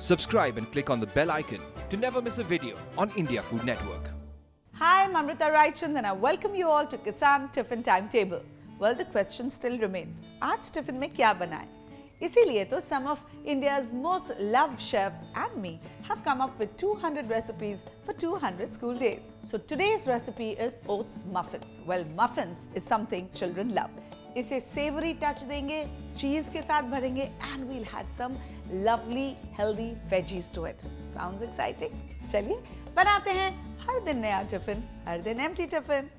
Subscribe and click on the bell icon to never miss a video on India Food Network. Hi, I'm Amrita Raichand and I welcome you all to Kissan Tiffin Timetable. Well, the question still remains. आज tiffin में क्या बनाएं? इसीलिए तो some of India's most loved chefs and me have come up with 200 recipes for 200 school days. So today's recipe is Oats Muffins. Well, muffins is something children love. इसे savory touch देंगे, cheese के साथ भरेंगे and we'll add some lovely healthy veggies to it. Sounds exciting? चलिए बनाते हैं हर दिन नया टिफिन, हर दिन empty tiffin.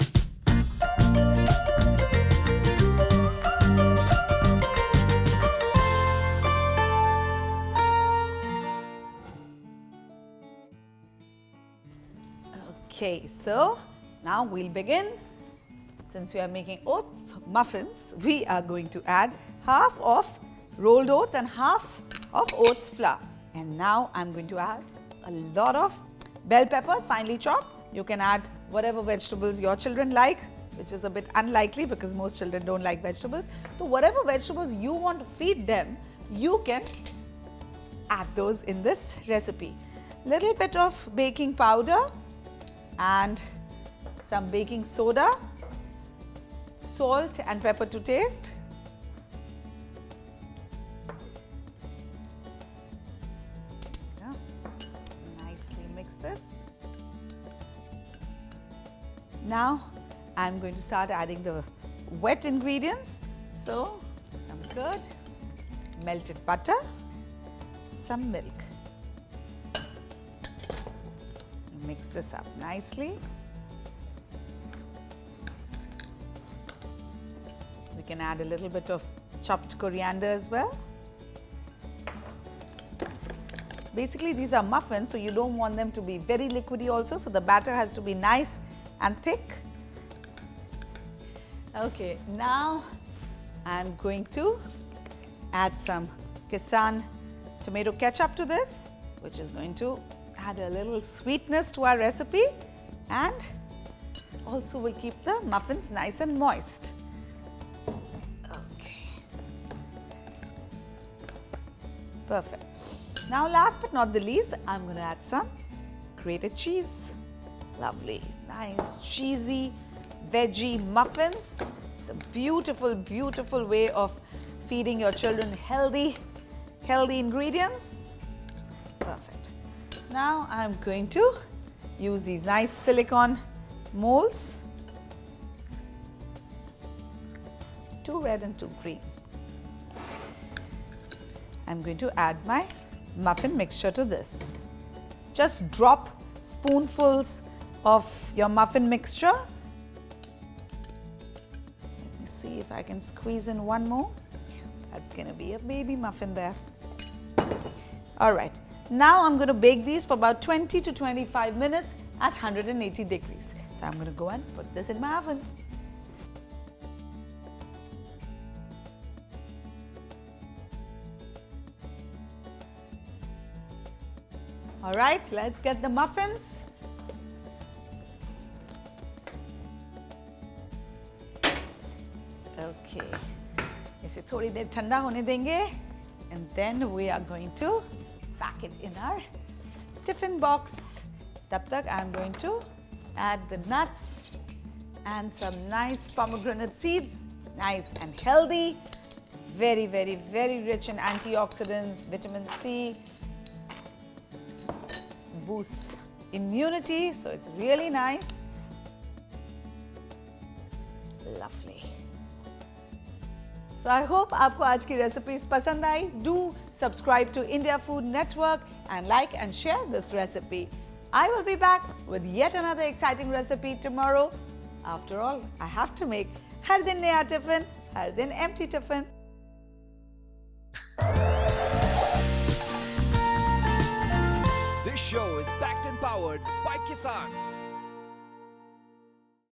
Okay, so now we'll begin. Since we are making oats muffins, we are going to add half of rolled oats and half of oats flour. And now I'm going to add a lot of bell peppers, finely chopped. You can add whatever vegetables your children like, which is a bit unlikely because most children don't like vegetables. So whatever vegetables you want to feed them, you can add those in this recipe. Little bit of baking powder and some baking soda, salt and pepper to taste. Yeah. Nicely mix this. Now I'm going to start adding the wet ingredients. So some curd, melted butter, some milk. Mix this up nicely. We can add a little bit of chopped coriander as well. Basically, these are muffins, so you don't want them to be very liquidy also, so the batter has to be nice and thick. Okay, now I'm going to add some Kissan Tomato Ketchup to this, which is going to add a little sweetness to our recipe and also will keep the muffins nice and moist. Okay. Perfect. Now last but not the least, I'm going to add some grated cheese. Lovely, nice, cheesy, veggie muffins. It's a beautiful, beautiful way of feeding your children healthy ingredients. Perfect. Now I'm going to use these nice silicone molds, 2 red and 2 green. I'm going to add my muffin mixture to this. Just drop spoonfuls of your muffin mixture. Let me see if I can squeeze in one more. That's going to be a baby muffin there. All right. Now I'm going to bake these for about 20 to 25 minutes at 180 degrees. So I'm going to go and put this in my oven. All right, let's get the muffins. Okay, इसे थोड़ी देर ठंडा होने देंगे and then we are going to pack it in our tiffin box. Tab tak I'm going to add the nuts and some nice pomegranate seeds, nice and healthy, very, very, very rich in antioxidants, vitamin C, boosts immunity, so it's really nice. Lovely. So I hope आपको आज की recipes पसंद आई. Do subscribe to India Food Network and like and share this recipe. I will be back with yet another exciting recipe tomorrow. After all, I have to make हर दिन नया tiffin, हर दिन empty tiffin. This show is backed and powered by Kissan.